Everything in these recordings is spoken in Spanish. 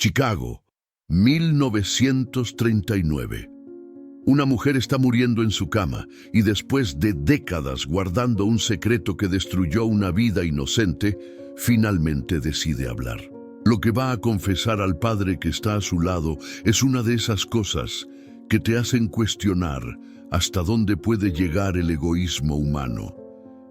Chicago, 1939. Una mujer está muriendo en su cama y después de décadas guardando un secreto que destruyó una vida inocente, finalmente decide hablar. Lo que va a confesar al padre que está a su lado es una de esas cosas que te hacen cuestionar hasta dónde puede llegar el egoísmo humano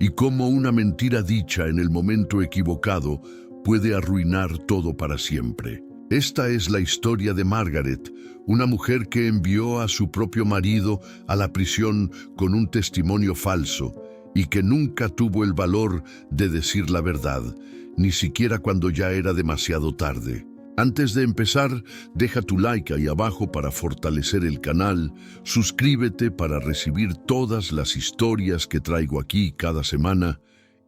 y cómo una mentira dicha en el momento equivocado puede arruinar todo para siempre. Esta es la historia de Margaret, una mujer que envió a su propio marido a la prisión con un testimonio falso y que nunca tuvo el valor de decir la verdad, ni siquiera cuando ya era demasiado tarde. Antes de empezar, deja tu like ahí abajo para fortalecer el canal, suscríbete para recibir todas las historias que traigo aquí cada semana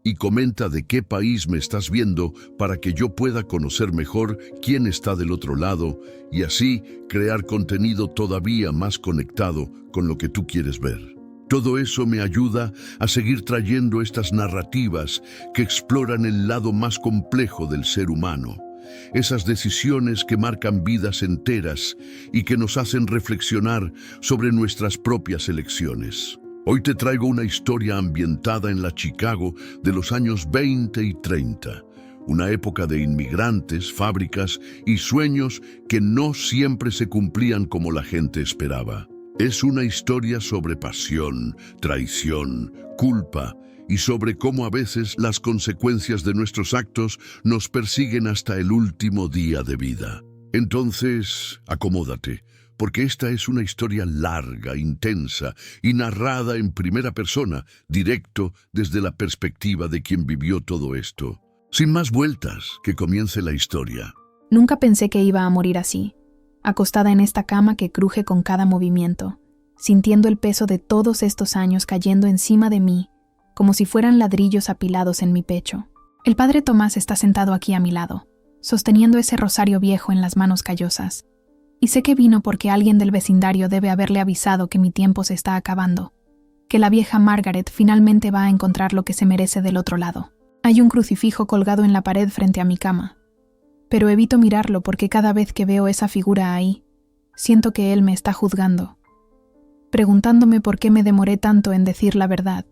y comenta de qué país me estás viendo para que yo pueda conocer mejor quién está del otro lado y así crear contenido todavía más conectado con lo que tú quieres ver. Todo eso me ayuda a seguir trayendo estas narrativas que exploran el lado más complejo del ser humano, esas decisiones que marcan vidas enteras y que nos hacen reflexionar sobre nuestras propias elecciones. Hoy te traigo una historia ambientada en la Chicago de los años 20 y 30, una época de inmigrantes, fábricas y sueños que no siempre se cumplían como la gente esperaba. Es una historia sobre pasión, traición, culpa y sobre cómo a veces las consecuencias de nuestros actos nos persiguen hasta el último día de vida. Entonces, acomódate, porque esta es una historia larga, intensa y narrada en primera persona, directo desde la perspectiva de quien vivió todo esto. Sin más vueltas, que comience la historia. Nunca pensé que iba a morir así, acostada en esta cama que cruje con cada movimiento, sintiendo el peso de todos estos años cayendo encima de mí, como si fueran ladrillos apilados en mi pecho. El padre Tomás está sentado aquí a mi lado, sosteniendo ese rosario viejo en las manos callosas. Y sé que vino porque alguien del vecindario debe haberle avisado que mi tiempo se está acabando, que la vieja Margaret finalmente va a encontrar lo que se merece del otro lado. Hay un crucifijo colgado en la pared frente a mi cama, pero evito mirarlo porque cada vez que veo esa figura ahí, siento que él me está juzgando, preguntándome por qué me demoré tanto en decir la verdad,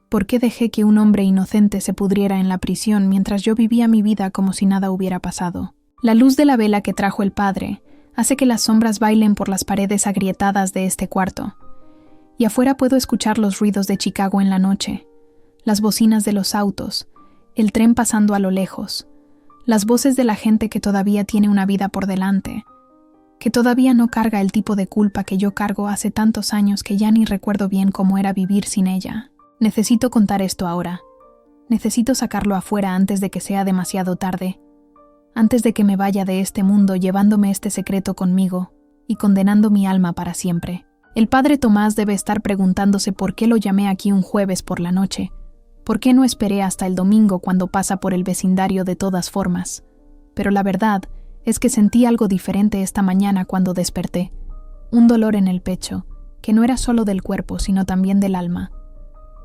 por qué dejé que un hombre inocente se pudriera en la prisión mientras yo vivía mi vida como si nada hubiera pasado. La luz de la vela que trajo el padre hace que las sombras bailen por las paredes agrietadas de este cuarto, y afuera puedo escuchar los ruidos de Chicago en la noche, las bocinas de los autos, el tren pasando a lo lejos, las voces de la gente que todavía tiene una vida por delante, que todavía no carga el tipo de culpa que yo cargo hace tantos años que ya ni recuerdo bien cómo era vivir sin ella. Necesito contar esto ahora. Necesito sacarlo afuera antes de que sea demasiado tarde, antes de que me vaya de este mundo llevándome este secreto conmigo y condenando mi alma para siempre. El padre Tomás debe estar preguntándose por qué lo llamé aquí un jueves por la noche, por qué no esperé hasta el domingo cuando pasa por el vecindario de todas formas. Pero la verdad es que sentí algo diferente esta mañana cuando desperté, un dolor en el pecho, que no era solo del cuerpo sino también del alma,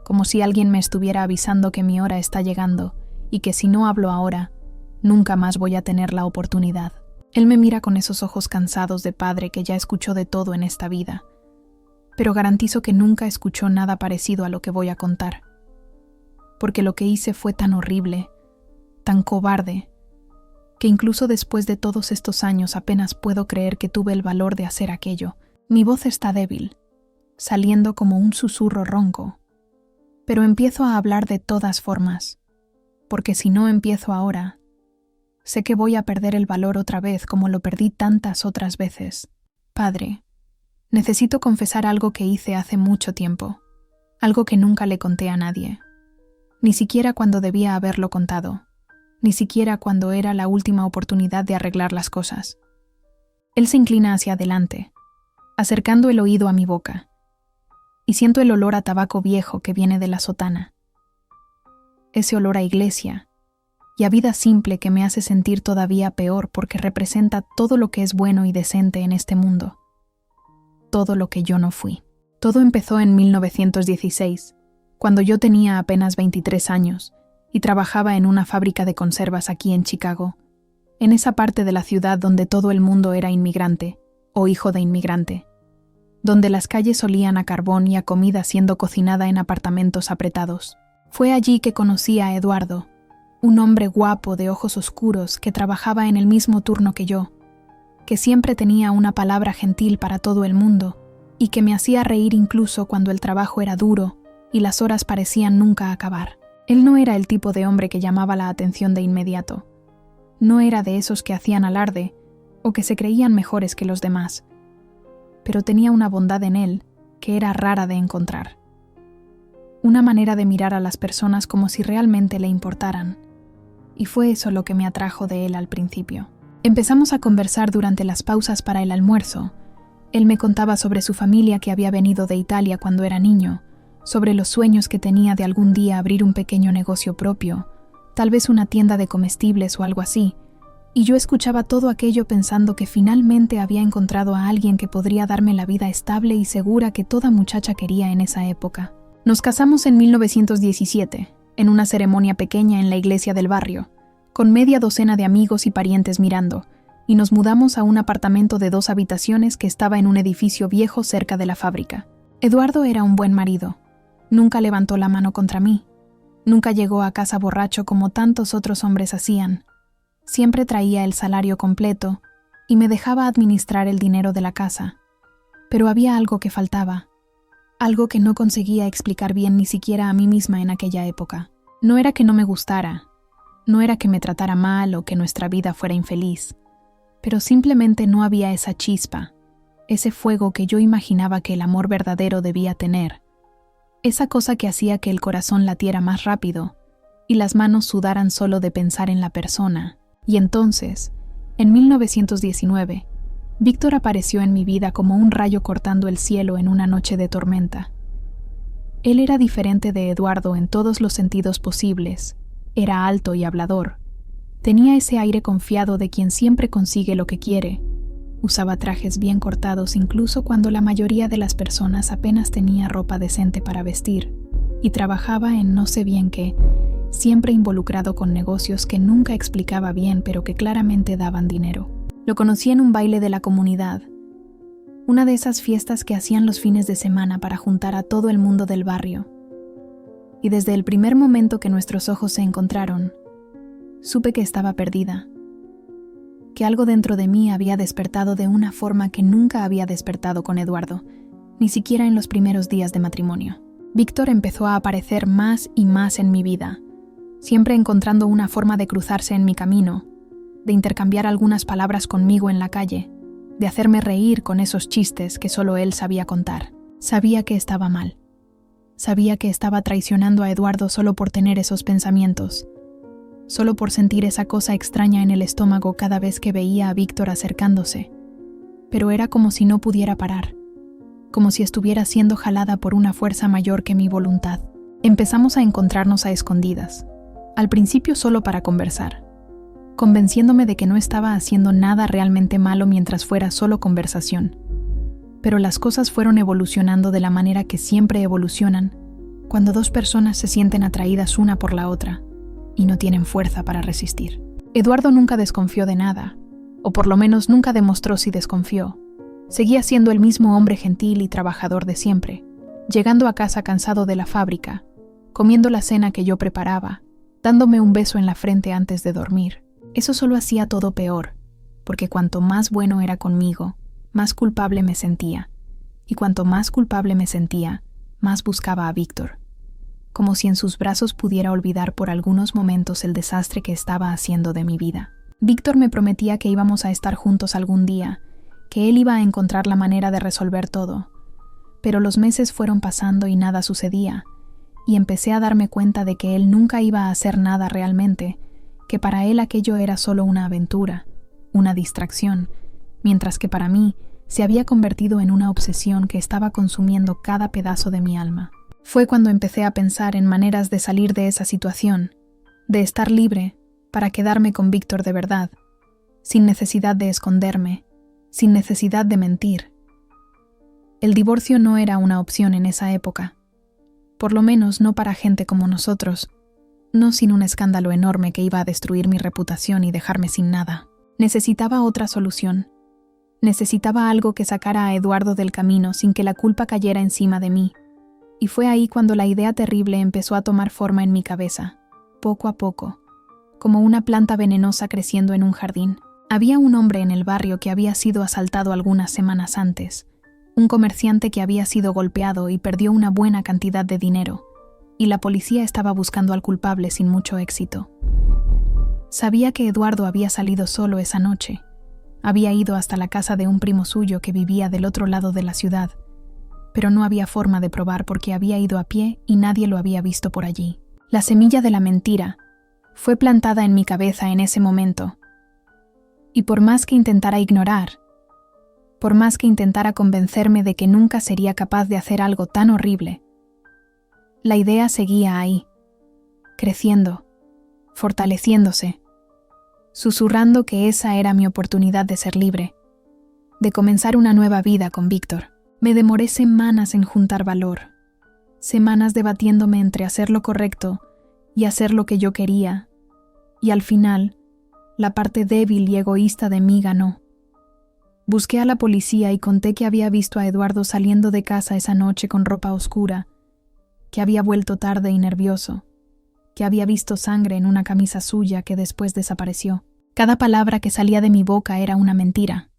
como si alguien me estuviera avisando que mi hora está llegando y que si no hablo ahora, nunca más voy a tener la oportunidad. Él me mira con esos ojos cansados de padre que ya escuchó de todo en esta vida, pero garantizo que nunca escuchó nada parecido a lo que voy a contar, porque lo que hice fue tan horrible, tan cobarde, que incluso después de todos estos años apenas puedo creer que tuve el valor de hacer aquello. Mi voz está débil, saliendo como un susurro ronco, pero empiezo a hablar de todas formas, porque si no empiezo ahora, sé que voy a perder el valor otra vez como lo perdí tantas otras veces. Padre, necesito confesar algo que hice hace mucho tiempo, algo que nunca le conté a nadie, ni siquiera cuando debía haberlo contado, ni siquiera cuando era la última oportunidad de arreglar las cosas. Él se inclina hacia adelante, acercando el oído a mi boca, y siento el olor a tabaco viejo que viene de la sotana. Ese olor a iglesia y a vida simple que me hace sentir todavía peor porque representa todo lo que es bueno y decente en este mundo. Todo lo que yo no fui. Todo empezó en 1916, cuando yo tenía apenas 23 años y trabajaba en una fábrica de conservas aquí en Chicago. en esa parte de la ciudad donde todo el mundo era inmigrante, o hijo de inmigrante, donde las calles olían a carbón y a comida siendo cocinada en apartamentos apretados. Fue allí que conocí a Eduardo, un hombre guapo de ojos oscuros que trabajaba en el mismo turno que yo, que siempre tenía una palabra gentil para todo el mundo y que me hacía reír incluso cuando el trabajo era duro y las horas parecían nunca acabar. Él no era el tipo de hombre que llamaba la atención de inmediato. No era de esos que hacían alarde o que se creían mejores que los demás, pero tenía una bondad en él que era rara de encontrar. Una manera de mirar a las personas como si realmente le importaran, y fue eso lo que me atrajo de él al principio. Empezamos a conversar durante las pausas para el almuerzo. Él me contaba sobre su familia que había venido de Italia cuando era niño, sobre los sueños que tenía de algún día abrir un pequeño negocio propio, tal vez una tienda de comestibles o algo así, y yo escuchaba todo aquello pensando que finalmente había encontrado a alguien que podría darme la vida estable y segura que toda muchacha quería en esa época. Nos casamos en 1917, en una ceremonia pequeña en la iglesia del barrio, con media docena de amigos y parientes mirando, y nos mudamos a un apartamento de 2 habitaciones que estaba en un edificio viejo cerca de la fábrica. Eduardo era un buen marido. Nunca levantó la mano contra mí. Nunca llegó a casa borracho como tantos otros hombres hacían. Siempre traía el salario completo y me dejaba administrar el dinero de la casa. Pero había algo que faltaba, algo que no conseguía explicar bien ni siquiera a mí misma en aquella época. No era que no me gustara, no era que me tratara mal o que nuestra vida fuera infeliz, pero simplemente no había esa chispa, ese fuego que yo imaginaba que el amor verdadero debía tener, esa cosa que hacía que el corazón latiera más rápido y las manos sudaran solo de pensar en la persona. Y entonces, en 1919, Víctor apareció en mi vida como un rayo cortando el cielo en una noche de tormenta. Él era diferente de Eduardo en todos los sentidos posibles. Era alto y hablador. Tenía ese aire confiado de quien siempre consigue lo que quiere. Usaba trajes bien cortados incluso cuando la mayoría de las personas apenas tenía ropa decente para vestir, y trabajaba en no sé bien qué, siempre involucrado con negocios que nunca explicaba bien pero que claramente daban dinero. Lo conocí en un baile de la comunidad, una de esas fiestas que hacían los fines de semana para juntar a todo el mundo del barrio. Y desde el primer momento que nuestros ojos se encontraron, supe que estaba perdida, que algo dentro de mí había despertado de una forma que nunca había despertado con Eduardo, ni siquiera en los primeros días de matrimonio. Víctor empezó a aparecer más y más en mi vida, siempre encontrando una forma de cruzarse en mi camino, de intercambiar algunas palabras conmigo en la calle, de hacerme reír con esos chistes que solo él sabía contar. Sabía que estaba mal. Sabía que estaba traicionando a Eduardo solo por tener esos pensamientos, solo por sentir esa cosa extraña en el estómago cada vez que veía a Víctor acercándose. Pero era como si no pudiera parar, como si estuviera siendo jalada por una fuerza mayor que mi voluntad. Empezamos a encontrarnos a escondidas, al principio solo para conversar, convenciéndome de que no estaba haciendo nada realmente malo mientras fuera solo conversación. Pero las cosas fueron evolucionando de la manera que siempre evolucionan, cuando 2 personas se sienten atraídas una por la otra y no tienen fuerza para resistir. Eduardo nunca desconfió de nada, o por lo menos nunca demostró si desconfió. Seguía siendo el mismo hombre gentil y trabajador de siempre, llegando a casa cansado de la fábrica, comiendo la cena que yo preparaba, dándome un beso en la frente antes de dormir. Eso solo hacía todo peor, porque cuanto más bueno era conmigo, más culpable me sentía, y cuanto más culpable me sentía, más buscaba a Víctor, como si en sus brazos pudiera olvidar por algunos momentos el desastre que estaba haciendo de mi vida. Víctor me prometía que íbamos a estar juntos algún día, que él iba a encontrar la manera de resolver todo, pero los meses fueron pasando y nada sucedía, y empecé a darme cuenta de que él nunca iba a hacer nada realmente, que para él aquello era solo una aventura, una distracción, mientras que para mí se había convertido en una obsesión que estaba consumiendo cada pedazo de mi alma. Fue cuando empecé a pensar en maneras de salir de esa situación, de estar libre para quedarme con Víctor de verdad, sin necesidad de esconderme, sin necesidad de mentir. El divorcio no era una opción en esa época, por lo menos no para gente como nosotros, no sin un escándalo enorme que iba a destruir mi reputación y dejarme sin nada. Necesitaba otra solución. Necesitaba algo que sacara a Eduardo del camino sin que la culpa cayera encima de mí. Y fue ahí cuando la idea terrible empezó a tomar forma en mi cabeza, poco a poco, como una planta venenosa creciendo en un jardín. Había un hombre en el barrio que había sido asaltado algunas semanas antes, un comerciante que había sido golpeado y perdió una buena cantidad de dinero, y la policía estaba buscando al culpable sin mucho éxito. Sabía que Eduardo había salido solo esa noche. Había ido hasta la casa de un primo suyo que vivía del otro lado de la ciudad, pero no había forma de probar porque había ido a pie y nadie lo había visto por allí. La semilla de la mentira fue plantada en mi cabeza en ese momento, y por más que intentara ignorar, por más que intentara convencerme de que nunca sería capaz de hacer algo tan horrible, la idea seguía ahí, creciendo, fortaleciéndose, susurrando que esa era mi oportunidad de ser libre, de comenzar una nueva vida con Víctor. Me demoré semanas en juntar valor, semanas debatiéndome entre hacer lo correcto y hacer lo que yo quería, y al final, la parte débil y egoísta de mí ganó. Busqué a la policía y conté que había visto a Eduardo saliendo de casa esa noche con ropa oscura, que había vuelto tarde y nervioso, que había visto sangre en una camisa suya que después desapareció. Cada palabra que salía de mi boca era una mentira,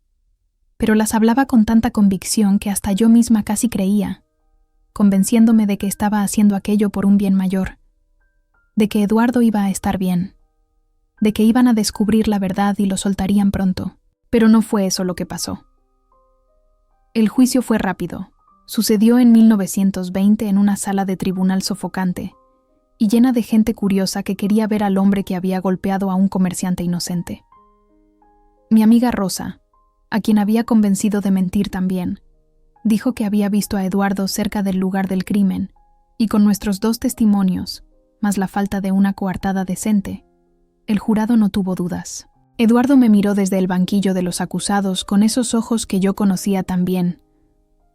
pero las hablaba con tanta convicción que hasta yo misma casi creía, convenciéndome de que estaba haciendo aquello por un bien mayor, de que Eduardo iba a estar bien, de que iban a descubrir la verdad y lo soltarían pronto. Pero no fue eso lo que pasó. El juicio fue rápido. Sucedió en 1920 en una sala de tribunal sofocante y llena de gente curiosa que quería ver al hombre que había golpeado a un comerciante inocente. Mi amiga Rosa, a quien había convencido de mentir también, dijo que había visto a Eduardo cerca del lugar del crimen y con nuestros 2 testimonios, más la falta de una coartada decente, el jurado no tuvo dudas. Eduardo me miró desde el banquillo de los acusados con esos ojos que yo conocía tan bien,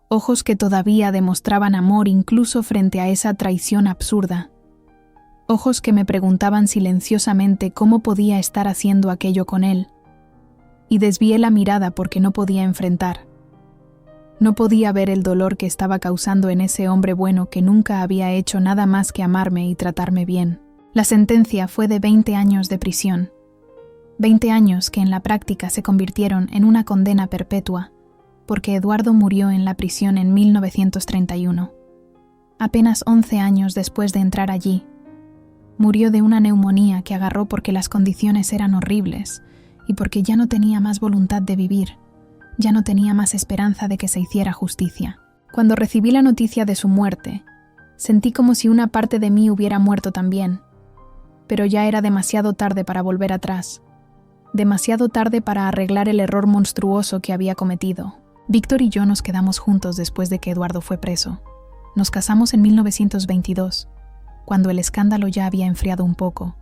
ojos que todavía demostraban amor incluso frente a esa traición absurda, ojos que me preguntaban silenciosamente cómo podía estar haciendo aquello con él, y desvié la mirada porque no podía enfrentar. No podía ver el dolor que estaba causando en ese hombre bueno que nunca había hecho nada más que amarme y tratarme bien. La sentencia fue de 20 años de prisión. 20 años que en la práctica se convirtieron en una condena perpetua, porque Eduardo murió en la prisión en 1931. Apenas 11 años después de entrar allí, murió de una neumonía que agarró porque las condiciones eran horribles y porque ya no tenía más voluntad de vivir, ya no tenía más esperanza de que se hiciera justicia. Cuando recibí la noticia de su muerte, sentí como si una parte de mí hubiera muerto también, pero ya era demasiado tarde para volver atrás. Demasiado tarde para arreglar el error monstruoso que había cometido. Víctor y yo nos quedamos juntos después de que Eduardo fue preso. Nos casamos en 1922, cuando el escándalo ya había enfriado un poco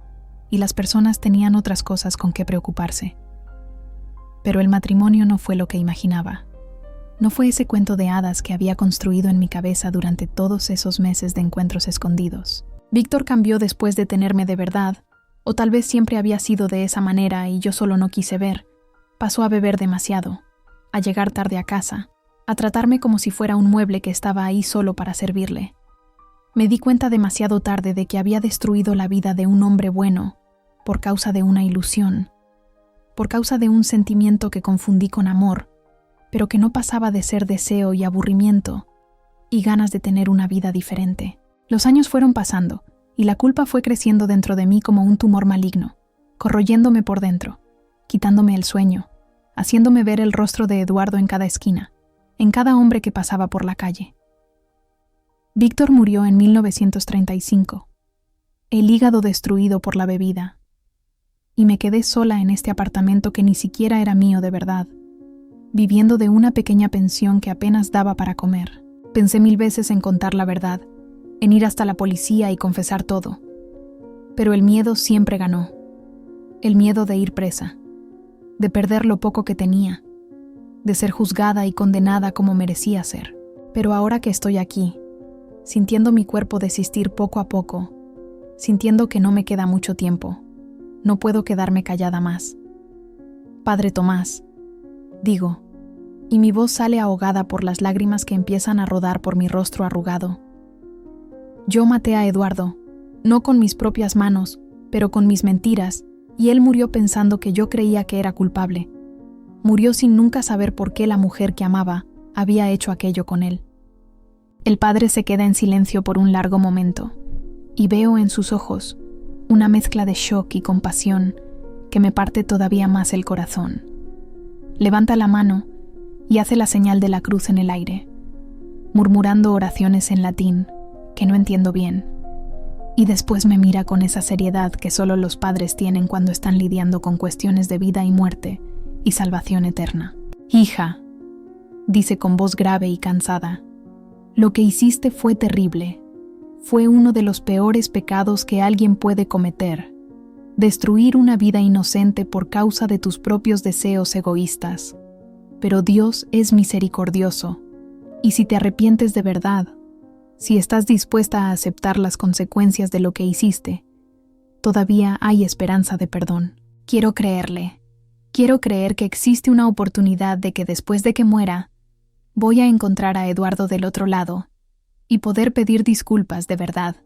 y las personas tenían otras cosas con que preocuparse. Pero el matrimonio no fue lo que imaginaba. No fue ese cuento de hadas que había construido en mi cabeza durante todos esos meses de encuentros escondidos. Víctor cambió después de tenerme de verdad, o tal vez siempre había sido de esa manera y yo solo no quise ver. Pasó a beber demasiado, a llegar tarde a casa, a tratarme como si fuera un mueble que estaba ahí solo para servirle. Me di cuenta demasiado tarde de que había destruido la vida de un hombre bueno por causa de una ilusión, por causa de un sentimiento que confundí con amor, pero que no pasaba de ser deseo y aburrimiento y ganas de tener una vida diferente. Los años fueron pasando y la culpa fue creciendo dentro de mí como un tumor maligno, corroyéndome por dentro, quitándome el sueño, haciéndome ver el rostro de Eduardo en cada esquina, en cada hombre que pasaba por la calle. Víctor murió en 1935, el hígado destruido por la bebida, y me quedé sola en este apartamento que ni siquiera era mío de verdad, viviendo de una pequeña pensión que apenas daba para comer. Pensé 1000 veces en contar la verdad, en ir hasta la policía y confesar todo. Pero el miedo siempre ganó. El miedo de ir presa, de perder lo poco que tenía, de ser juzgada y condenada como merecía ser. Pero ahora que estoy aquí, sintiendo mi cuerpo desistir poco a poco, sintiendo que no me queda mucho tiempo. No puedo quedarme callada más. Padre Tomás, digo, y mi voz sale ahogada por las lágrimas que empiezan a rodar por mi rostro arrugado. Yo maté a Eduardo, no con mis propias manos, pero con mis mentiras, y él murió pensando que yo creía que era culpable. Murió sin nunca saber por qué la mujer que amaba había hecho aquello con él. El padre se queda en silencio por un largo momento, y veo en sus ojos una mezcla de shock y compasión que me parte todavía más el corazón. Levanta la mano y hace la señal de la cruz en el aire, murmurando oraciones en latín que no entiendo bien, y después me mira con esa seriedad que solo los padres tienen cuando están lidiando con cuestiones de vida y muerte y salvación eterna. Hija, dice con voz grave y cansada, lo que hiciste fue terrible. Fue uno de los peores pecados que alguien puede cometer. Destruir una vida inocente por causa de tus propios deseos egoístas. Pero Dios es misericordioso, y si te arrepientes de verdad, si estás dispuesta a aceptar las consecuencias de lo que hiciste, todavía hay esperanza de perdón. Quiero creerle. Quiero creer que existe una oportunidad de que después de que muera, voy a encontrar a Eduardo del otro lado y poder pedir disculpas de verdad.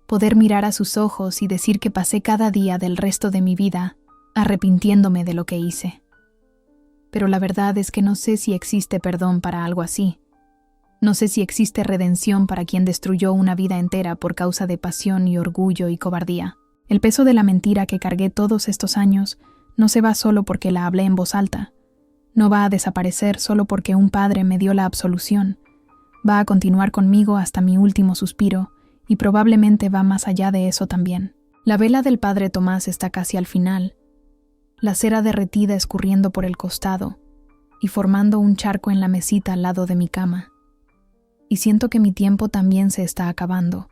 Poder mirar a sus ojos y decir que pasé cada día del resto de mi vida arrepintiéndome de lo que hice. Pero la verdad es que no sé si existe perdón para algo así. No sé si existe redención para quien destruyó una vida entera por causa de pasión y orgullo y cobardía. El peso de la mentira que cargué todos estos años no se va solo porque la hablé en voz alta. No va a desaparecer solo porque un padre me dio la absolución. Va a continuar conmigo hasta mi último suspiro, y probablemente va más allá de eso también. La vela del padre Tomás está casi al final, la cera derretida escurriendo por el costado y formando un charco en la mesita al lado de mi cama. Y siento que mi tiempo también se está acabando,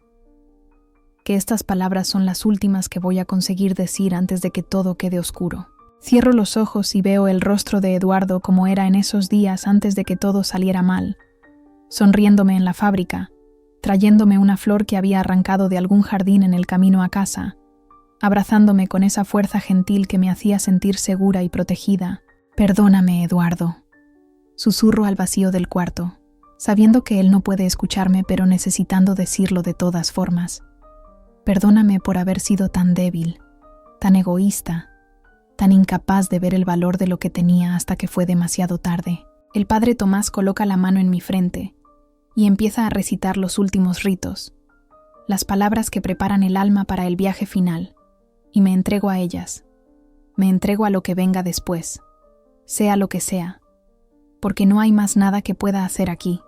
que estas palabras son las últimas que voy a conseguir decir antes de que todo quede oscuro. Cierro los ojos y veo el rostro de Eduardo como era en esos días antes de que todo saliera mal, sonriéndome en la fábrica, trayéndome una flor que había arrancado de algún jardín en el camino a casa, abrazándome con esa fuerza gentil que me hacía sentir segura y protegida. Perdóname, Eduardo, susurro al vacío del cuarto, sabiendo que él no puede escucharme pero necesitando decirlo de todas formas. Perdóname por haber sido tan débil, tan egoísta, tan incapaz de ver el valor de lo que tenía hasta que fue demasiado tarde. El padre Tomás coloca la mano en mi frente y empieza a recitar los últimos ritos, las palabras que preparan el alma para el viaje final, y me entrego a ellas. Me entrego a lo que venga después, sea lo que sea, porque no hay más nada que pueda hacer aquí.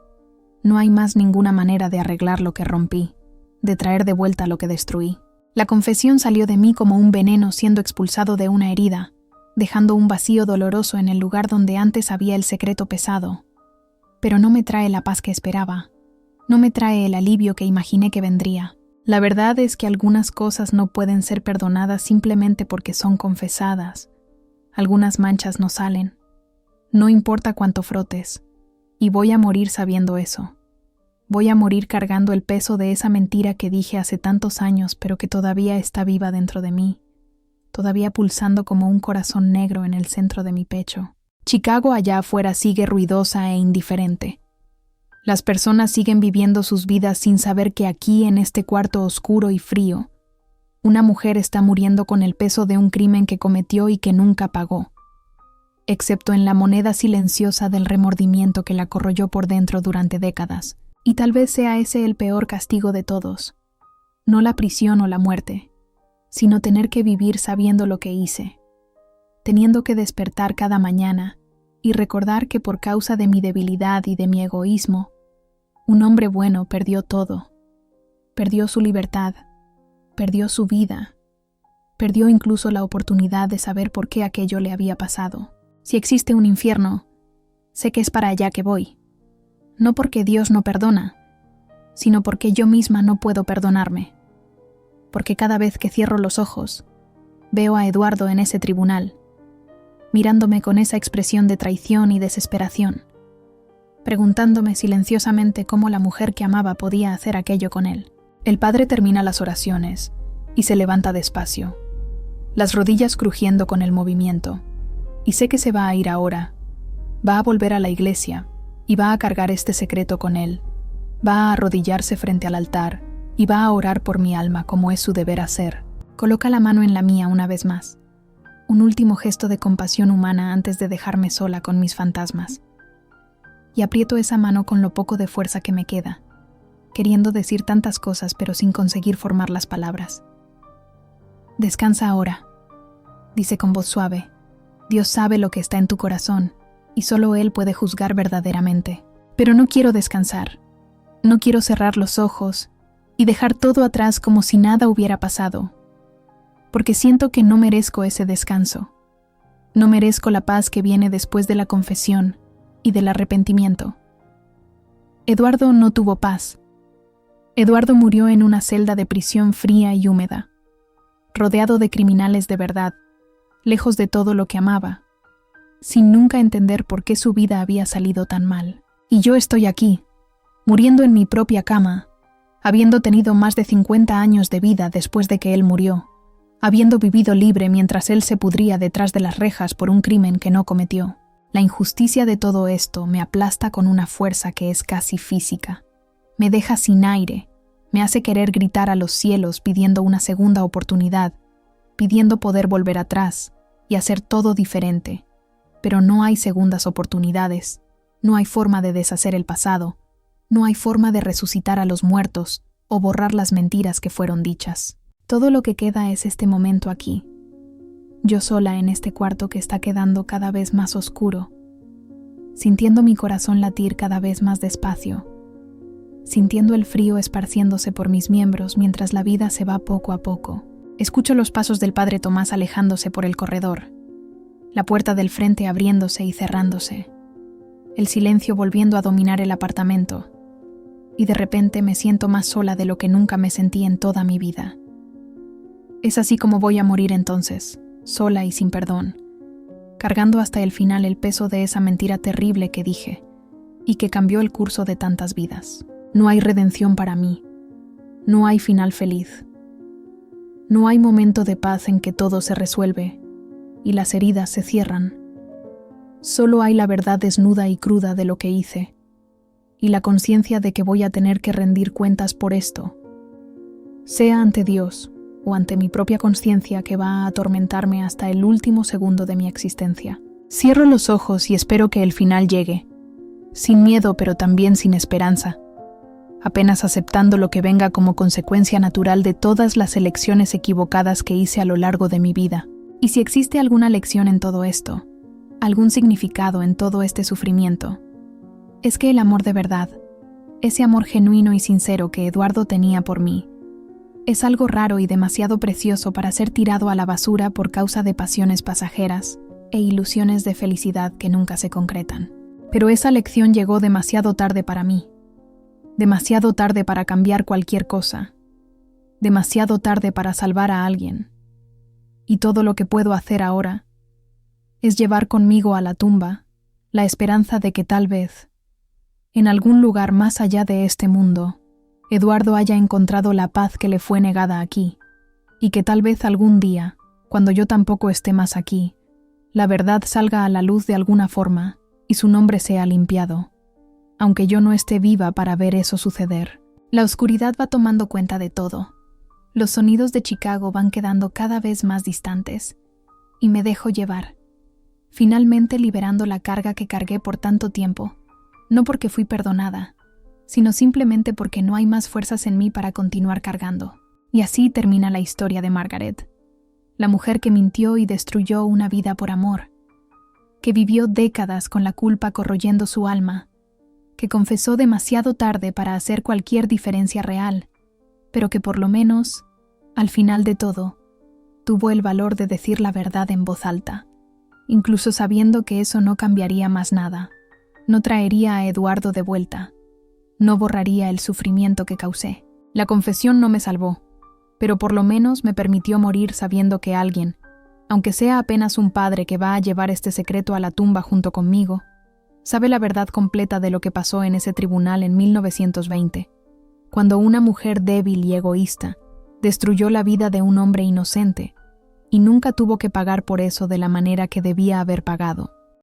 No hay más ninguna manera de arreglar lo que rompí, de traer de vuelta lo que destruí. La confesión salió de mí como un veneno siendo expulsado de una herida, dejando un vacío doloroso en el lugar donde antes había el secreto pesado. Pero no me trae la paz que esperaba, no me trae el alivio que imaginé que vendría. La verdad es que algunas cosas no pueden ser perdonadas simplemente porque son confesadas. Algunas manchas no salen. No importa cuánto frotes, y voy a morir sabiendo eso. Voy a morir cargando el peso de esa mentira que dije hace tantos años, pero que todavía está viva dentro de mí, todavía pulsando como un corazón negro en el centro de mi pecho. Chicago allá afuera sigue ruidosa e indiferente. Las personas siguen viviendo sus vidas sin saber que aquí, en este cuarto oscuro y frío, una mujer está muriendo con el peso de un crimen que cometió y que nunca pagó, excepto en la moneda silenciosa del remordimiento que la corroyó por dentro durante décadas. Y tal vez sea ese el peor castigo de todos, no la prisión o la muerte, sino tener que vivir sabiendo lo que hice, teniendo que despertar cada mañana y recordar que por causa de mi debilidad y de mi egoísmo, un hombre bueno perdió todo. Perdió su libertad, perdió su vida, perdió incluso la oportunidad de saber por qué aquello le había pasado. Si existe un infierno, sé que es para allá que voy. No porque Dios no perdona, sino porque yo misma no puedo perdonarme. Porque cada vez que cierro los ojos, veo a Eduardo en ese tribunal, mirándome con esa expresión de traición y desesperación, preguntándome silenciosamente cómo la mujer que amaba podía hacer aquello con él. El padre termina las oraciones, y se levanta despacio, las rodillas crujiendo con el movimiento. Y sé que se va a ir ahora. Va a volver a la iglesia y va a cargar este secreto con él. Va a arrodillarse frente al altar y va a orar por mi alma como es su deber hacer. Coloca la mano en la mía una vez más. Un último gesto de compasión humana antes de dejarme sola con mis fantasmas. Y aprieto esa mano con lo poco de fuerza que me queda, queriendo decir tantas cosas pero sin conseguir formar las palabras. Descansa ahora, dice con voz suave. Dios sabe lo que está en tu corazón y solo Él puede juzgar verdaderamente. Pero no quiero descansar. No quiero cerrar los ojos y dejar todo atrás como si nada hubiera pasado, porque siento que no merezco ese descanso. No merezco la paz que viene después de la confesión y del arrepentimiento. Eduardo no tuvo paz. Eduardo murió en una celda de prisión fría y húmeda, rodeado de criminales de verdad, lejos de todo lo que amaba, sin nunca entender por qué su vida había salido tan mal. Y yo estoy aquí, muriendo en mi propia cama, habiendo tenido más de 50 años de vida después de que él murió, habiendo vivido libre mientras él se pudría detrás de las rejas por un crimen que no cometió. La injusticia de todo esto me aplasta con una fuerza que es casi física. Me deja sin aire, me hace querer gritar a los cielos pidiendo una segunda oportunidad, pidiendo poder volver atrás y hacer todo diferente. Pero no hay segundas oportunidades, no hay forma de deshacer el pasado, no hay forma de resucitar a los muertos o borrar las mentiras que fueron dichas. Todo lo que queda es este momento aquí, yo sola en este cuarto que está quedando cada vez más oscuro, sintiendo mi corazón latir cada vez más despacio, sintiendo el frío esparciéndose por mis miembros mientras la vida se va poco a poco. Escucho los pasos del padre Tomás alejándose por el corredor, la puerta del frente abriéndose y cerrándose, el silencio volviendo a dominar el apartamento, y de repente me siento más sola de lo que nunca me sentí en toda mi vida. Es así como voy a morir entonces, sola y sin perdón, cargando hasta el final el peso de esa mentira terrible que dije y que cambió el curso de tantas vidas. No hay redención para mí, no hay final feliz, no hay momento de paz en que todo se resuelve y las heridas se cierran. Solo hay la verdad desnuda y cruda de lo que hice y la conciencia de que voy a tener que rendir cuentas por esto, sea ante Dios o ante mi propia conciencia que va a atormentarme hasta el último segundo de mi existencia. Cierro los ojos y espero que el final llegue, sin miedo pero también sin esperanza, apenas aceptando lo que venga como consecuencia natural de todas las elecciones equivocadas que hice a lo largo de mi vida. Y si existe alguna lección en todo esto, algún significado en todo este sufrimiento, es que el amor de verdad, ese amor genuino y sincero que Eduardo tenía por mí, es algo raro y demasiado precioso para ser tirado a la basura por causa de pasiones pasajeras e ilusiones de felicidad que nunca se concretan. Pero esa lección llegó demasiado tarde para mí, demasiado tarde para cambiar cualquier cosa, demasiado tarde para salvar a alguien. Y todo lo que puedo hacer ahora es llevar conmigo a la tumba la esperanza de que tal vez, en algún lugar más allá de este mundo, Eduardo haya encontrado la paz que le fue negada aquí, y que tal vez algún día, cuando yo tampoco esté más aquí, la verdad salga a la luz de alguna forma y su nombre sea limpiado, aunque yo no esté viva para ver eso suceder. La oscuridad va tomando cuenta de todo. Los sonidos de Chicago van quedando cada vez más distantes, y me dejo llevar, finalmente liberando la carga que cargué por tanto tiempo, no porque fui perdonada, sino simplemente porque no hay más fuerzas en mí para continuar cargando. Y así termina la historia de Margaret, la mujer que mintió y destruyó una vida por amor, que vivió décadas con la culpa corroyendo su alma, que confesó demasiado tarde para hacer cualquier diferencia real, pero que por lo menos, al final de todo, tuvo el valor de decir la verdad en voz alta, incluso sabiendo que eso no cambiaría más nada, no traería a Eduardo de vuelta, no borraría el sufrimiento que causé. La confesión no me salvó, pero por lo menos me permitió morir sabiendo que alguien, aunque sea apenas un padre que va a llevar este secreto a la tumba junto conmigo, sabe la verdad completa de lo que pasó en ese tribunal en 1920, cuando una mujer débil y egoísta destruyó la vida de un hombre inocente, y nunca tuvo que pagar por eso de la manera que debía haber pagado.